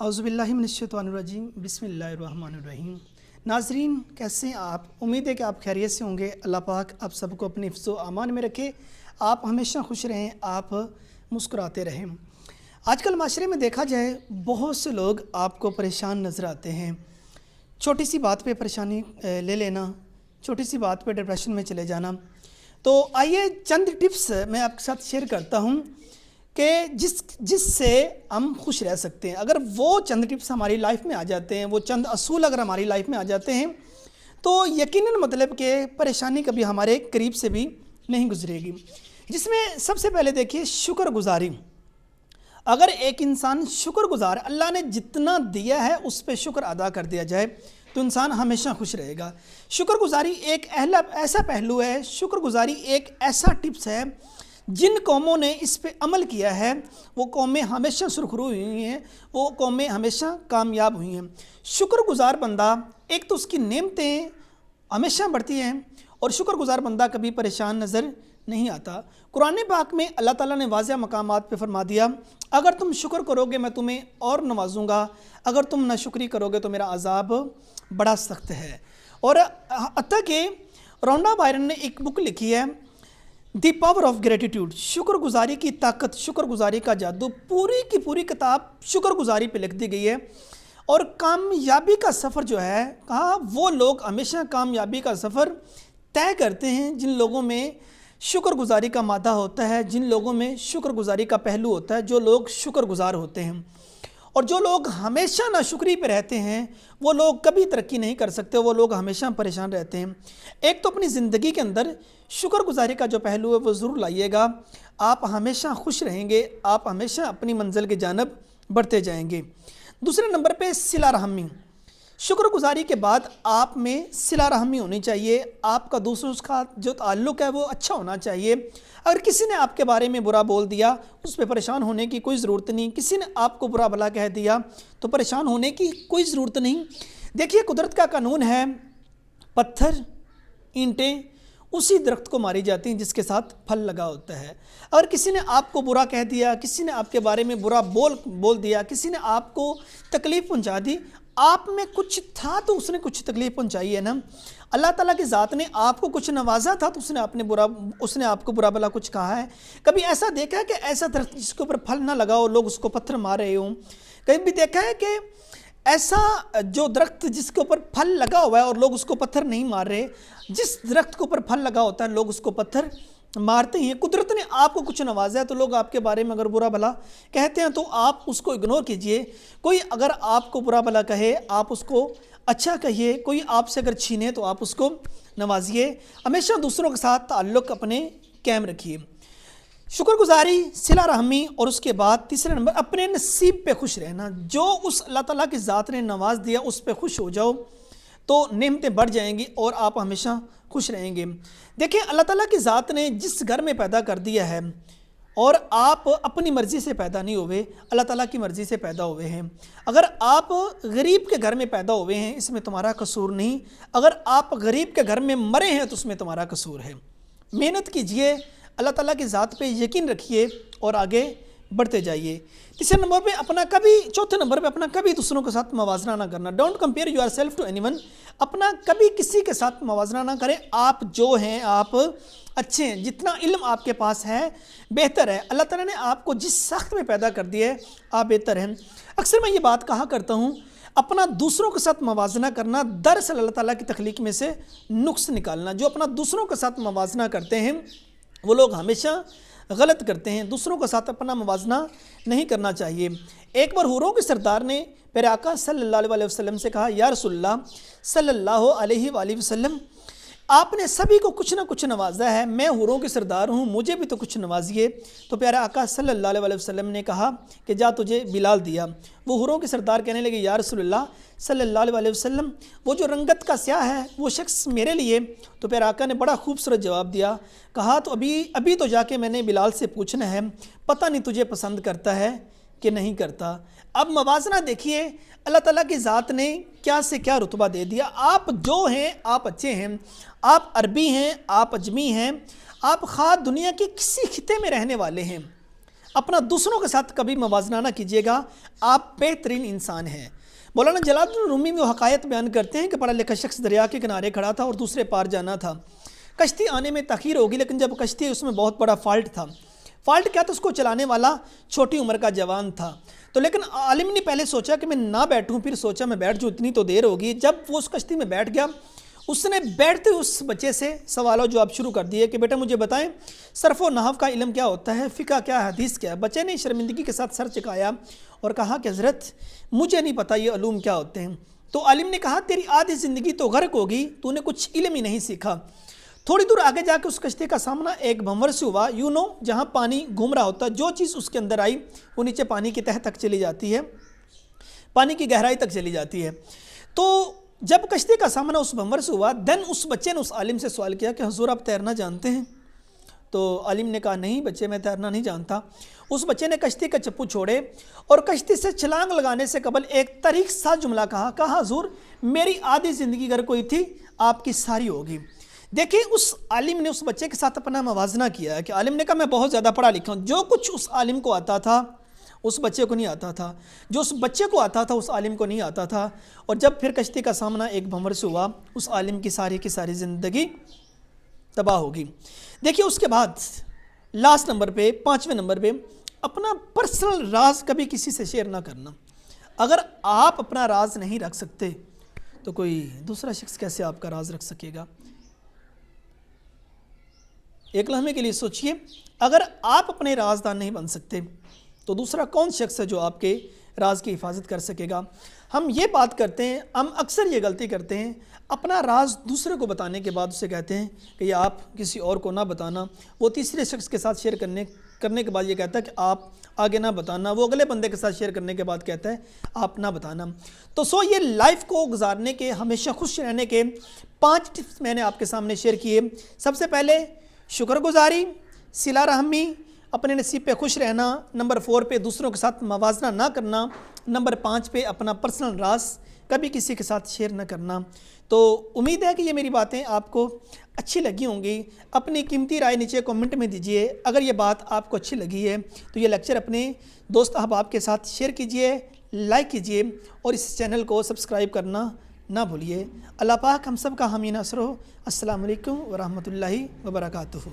اعوذ باللہ من الشیطان الرجیم بسم اللہ الرحمن الرحیم۔ ناظرین، کیسے ہیں آپ؟ امید ہے کہ آپ خیریت سے ہوں گے۔ اللہ پاک آپ سب کو اپنے حفظ و امان میں رکھے، آپ ہمیشہ خوش رہیں، آپ مسکراتے رہیں۔ آج کل معاشرے میں دیکھا جائے بہت سے لوگ آپ کو پریشان نظر آتے ہیں۔ چھوٹی سی بات پہ پریشانی لے لینا، چھوٹی سی بات پہ ڈپریشن میں چلے جانا۔ تو آئیے چند ٹپس میں آپ کے ساتھ شیئر کرتا ہوں کہ جس سے ہم خوش رہ سکتے ہیں۔ اگر وہ چند ٹپس ہماری لائف میں آ جاتے ہیں، وہ چند اصول اگر ہماری لائف میں آ جاتے ہیں تو یقیناً مطلب کہ پریشانی کبھی ہمارے قریب سے بھی نہیں گزرے گی۔ جس میں سب سے پہلے دیکھیے شکر گزاری۔ اگر ایک انسان شکر گزار، اللہ نے جتنا دیا ہے اس پہ شکر ادا کر دیا جائے تو انسان ہمیشہ خوش رہے گا۔ شکر گزاری ایک ایسا پہلو ہے، شکر گزاری ایک ایسا ٹپس ہے، جن قوموں نے اس پہ عمل کیا ہے وہ قومیں ہمیشہ سرخرو ہوئی ہیں، وہ قومیں ہمیشہ کامیاب ہوئی ہیں۔ شکر گزار بندہ، ایک تو اس کی نعمتیں ہمیشہ بڑھتی ہیں اور شکر گزار بندہ کبھی پریشان نظر نہیں آتا۔ قرآن پاک میں اللہ تعالیٰ نے واضح مقامات پہ فرما دیا، اگر تم شکر کرو گے میں تمہیں اور نوازوں گا، اگر تم ناشکری کرو گے تو میرا عذاب بڑا سخت ہے۔ اور حتیٰ کہ رونڈا بائرن نے ایک بک لکھی ہے، دی پاور آف گریٹیٹیوڈ، شکر گزاری کی طاقت، شکر گزاری کا جادو۔ پوری کی پوری کتاب شکر گزاری پہ لکھ دی گئی ہے۔ اور کامیابی کا سفر جو ہے، کہا وہ لوگ ہمیشہ کامیابی کا سفر طے کرتے ہیں جن لوگوں میں شکر گزاری کا مادہ ہوتا ہے، جن لوگوں میں شکر گزاری کا پہلو ہوتا ہے، جو لوگ شکر گزار ہوتے ہیں۔ اور جو لوگ ہمیشہ ناشکری پہ رہتے ہیں وہ لوگ کبھی ترقی نہیں کر سکتے، وہ لوگ ہمیشہ پریشان رہتے ہیں۔ ایک تو اپنی زندگی کے اندر شکر گزاری کا جو پہلو ہے وہ ضرور لائیے گا، آپ ہمیشہ خوش رہیں گے، آپ ہمیشہ اپنی منزل کی جانب بڑھتے جائیں گے۔ دوسرے نمبر پہ صلہ رحمی۔ شکر گزاری کے بعد آپ میں صلہ رحمی ہونی چاہیے، آپ کا دوسروں کا جو تعلق ہے وہ اچھا ہونا چاہیے۔ اگر کسی نے آپ کے بارے میں برا بول دیا اس پہ پریشان ہونے کی کوئی ضرورت نہیں، کسی نے آپ کو برا بھلا کہہ دیا تو پریشان ہونے کی کوئی ضرورت نہیں۔ دیکھیے قدرت کا قانون ہے، پتھر اینٹیں اسی درخت کو ماری جاتی ہیں جس کے ساتھ پھل لگا ہوتا ہے۔ اگر کسی نے آپ کو برا کہہ دیا، کسی نے آپ کے بارے میں برا بول دیا، کسی نے آپ کو تکلیف پہنچا دی، آپ میں کچھ تھا تو اس نے کچھ تکلیف پہنچائی ہے نا۔ اللہ تعالیٰ کی ذات نے آپ کو کچھ نوازا تھا تو اس نے آپ کو برا بلا کچھ کہا ہے۔ کبھی ایسا دیکھا ہے کہ ایسا درخت جس کے اوپر پھل نہ لگا ہو لوگ اس کو پتھر مار رہے ہوں؟ کبھی بھی دیکھا ہے کہ ایسا جو درخت جس کے اوپر پھل لگا ہوا ہے اور لوگ اس کو پتھر نہیں مار رہے؟ جس درخت کے اوپر پھل لگا ہوتا ہے لوگ اس کو پتھر مارتے ہیں۔ قدرت نے آپ کو کچھ نوازا ہے تو لوگ آپ کے بارے میں اگر برا بھلا کہتے ہیں تو آپ اس کو اگنور کیجئے۔ کوئی اگر آپ کو برا بھلا کہے آپ اس کو اچھا کہیے، کوئی آپ سے اگر چھینے تو آپ اس کو نوازیے۔ ہمیشہ دوسروں کے ساتھ تعلق اپنے قائم رکھیے۔ شکر گزاری، صلہ رحمی، اور اس کے بعد تیسرے نمبر اپنے نصیب پہ خوش رہنا۔ جو اس اللہ تعالیٰ کی ذات نے نواز دیا اس پہ خوش ہو جاؤ تو نعمتیں بڑھ جائیں گی اور آپ ہمیشہ خوش رہیں گے۔ دیکھیں اللہ تعالیٰ کی ذات نے جس گھر میں پیدا کر دیا ہے، اور آپ اپنی مرضی سے پیدا نہیں ہوئے، اللہ تعالیٰ کی مرضی سے پیدا ہوئے ہیں۔ اگر آپ غریب کے گھر میں پیدا ہوئے ہیں اس میں تمہارا قصور نہیں، اگر آپ غریب کے گھر میں مرے ہیں تو اس میں تمہارا قصور ہے۔ محنت کیجئے، اللہ تعالیٰ کی ذات پہ یقین رکھیے اور آگے بڑھتے جائیے۔ تیسرے نمبر پہ چوتھے نمبر پہ اپنا کبھی دوسروں کے ساتھ موازنہ نہ کرنا۔ Don't compare yourself to anyone. اپنا کبھی کسی کے ساتھ موازنہ نہ کریں۔ آپ جو ہیں آپ اچھے ہیں، جتنا علم آپ کے پاس ہے بہتر ہے۔ اللہ تعالیٰ نے آپ کو جس ساخت میں پیدا کر دیا ہے آپ بہتر ہیں۔ اکثر میں یہ بات کہا کرتا ہوں، اپنا دوسروں کے ساتھ موازنہ کرنا دراصل اللہ تعالیٰ کی تخلیق میں سے نقص نکالنا۔ جو اپنا دوسروں کے ساتھ موازنہ کرتے ہیں وہ لوگ ہمیشہ غلط کرتے ہیں۔ دوسروں کے ساتھ اپنا موازنہ نہیں کرنا چاہیے۔ ایک بار حوروں کے سردار نے پیارے آقا صلی اللہ علیہ وسلم سے کہا، یا رسول اللہ صلی اللہ علیہ وآلہ وسلم، آپ نے سبھی کو کچھ نہ کچھ نوازا ہے، میں حوروں کے سردار ہوں، مجھے بھی تو کچھ نوازیے۔ تو پیارے آقا صلی اللہ علیہ وسلم نے کہا کہ جا تجھے بلال دیا۔ وہ حوروں کے سردار کہنے لگے، یا رسول اللہ صلی اللہ علیہ وسلم، وہ جو رنگت کا سیاہ ہے وہ شخص میرے لیے۔ تو پیارے آقا نے بڑا خوبصورت جواب دیا، کہا تو ابھی تو جا کے میں نے بلال سے پوچھنا ہے، پتہ نہیں تجھے پسند کرتا ہے کہ نہیں کرتا۔ اب موازنہ دیکھیے، اللہ تعالیٰ کی ذات نے کیا سے کیا رتبہ دے دیا۔ آپ جو ہیں آپ اچھے ہیں، آپ عربی ہیں، آپ اجمی ہیں، آپ خواہ دنیا کے کسی خطے میں رہنے والے ہیں، اپنا دوسروں کے ساتھ کبھی موازنہ نہ کیجیے گا، آپ بہترین انسان ہیں۔ مولانا جلال الدین رومی وہ حقائق بیان کرتے ہیں کہ پڑھا لکھا شخص دریا کے کنارے کھڑا تھا اور دوسرے پار جانا تھا۔ کشتی آنے میں تاخیر ہوگی، لیکن جب کشتی اس میں بہت بڑا فالٹ تھا۔ فالٹ کیا تھا؟ اس کو چلانے والا چھوٹی عمر کا جوان تھا۔ تو لیکن عالم نے پہلے سوچا کہ میں نہ بیٹھوں، پھر سوچا میں بیٹھ جاؤں، اتنی تو دیر ہوگی۔ جب وہ اس کشتی میں بیٹھ گیا، اس نے بیٹھتے اس بچے سے سوال و جواب شروع کر دیے کہ بیٹا مجھے بتائیں صرف و نحو کا علم کیا ہوتا ہے، فقہ کیا ہے، حدیث کیا ہے۔ بچے نے شرمندگی کے ساتھ سر چکایا اور کہا کہ حضرت مجھے نہیں پتہ یہ علوم کیا ہوتے ہیں۔ تو عالم نے کہا تیری آدھی زندگی تو غرق ہوگی، تو نے کچھ علم ہی نہیں سیکھا۔ تھوڑی دور آگے جا کے اس کشتی کا سامنا ایک بھنور سے ہوا، جہاں پانی گھوم رہا ہوتا، جو چیز اس کے اندر آئی وہ نیچے پانی کی تہہ تک چلی جاتی ہے، پانی کی گہرائی تک چلی جاتی ہے۔ تو جب کشتی کا سامنا اس بھنور سے ہوا، اس بچے نے اس عالم سے سوال کیا کہ حضور آپ تیرنا جانتے ہیں؟ تو عالم نے کہا نہیں بچے میں تیرنا نہیں جانتا۔ اس بچے نے کشتی کا چپو چھوڑے اور کشتی سے چھلانگ لگانے سے قبل ایک طریق سا جملہ کہا حضور میری آدھی زندگی گر کوئی تھی، آپ کی ساری ہوگی۔ دیکھیں اس عالم نے اس بچے کے ساتھ اپنا موازنہ کیا ہے کہ عالم نے کہا میں بہت زیادہ پڑھا لکھا ہوں، جو کچھ اس عالم کو آتا تھا اس بچے کو نہیں آتا تھا، جو اس بچے کو آتا تھا اس عالم کو نہیں آتا تھا۔ اور جب پھر کشتی کا سامنا ایک بھنور سے ہوا، اس عالم کی ساری زندگی تباہ ہوگی۔ دیکھیے اس کے بعد لاسٹ نمبر پہ 5ویں نمبر پہ اپنا پرسنل راز کبھی کسی سے شیئر نہ کرنا۔ اگر آپ اپنا راز نہیں رکھ سکتے تو کوئی دوسرا شخص کیسے آپ کا راز رکھ سکے گا؟ ایک لمحے کے لیے سوچئے، اگر آپ اپنے رازدار نہیں بن سکتے تو دوسرا کون شخص ہے جو آپ کے راز کی حفاظت کر سکے گا؟ ہم یہ بات کرتے ہیں، ہم اکثر یہ غلطی کرتے ہیں، اپنا راز دوسرے کو بتانے کے بعد اسے کہتے ہیں کہ یہ آپ کسی اور کو نہ بتانا۔ وہ تیسرے شخص کے ساتھ شیئر کرنے کے بعد یہ کہتا ہے کہ آپ آگے نہ بتانا۔ وہ اگلے بندے کے ساتھ شیئر کرنے کے بعد کہتا ہے آپ نہ بتانا۔ تو یہ لائف کو گزارنے کے، ہمیشہ خوش رہنے کے 5 ٹپس میں نے آپ کے سامنے شیئر کیے۔ سب سے پہلے شکر گزاری، صلہ رحمی، اپنے نصیب پہ خوش رہنا، نمبر 4 پہ دوسروں کے ساتھ موازنہ نہ کرنا، نمبر 5 پہ اپنا پرسنل راز کبھی کسی کے ساتھ شیئر نہ کرنا۔ تو امید ہے کہ یہ میری باتیں آپ کو اچھی لگی ہوں گی۔ اپنی قیمتی رائے نیچے کمنٹ میں دیجئے۔ اگر یہ بات آپ کو اچھی لگی ہے تو یہ لیکچر اپنے دوست احباب کے ساتھ شیئر کیجئے، لائک کیجئے اور اس چینل کو سبسکرائب کرنا نہ بھولیے۔ اللہ پاک ہم سب کا حامی ناصر ہو۔ السلام علیکم ورحمۃ اللہ وبرکاتہ۔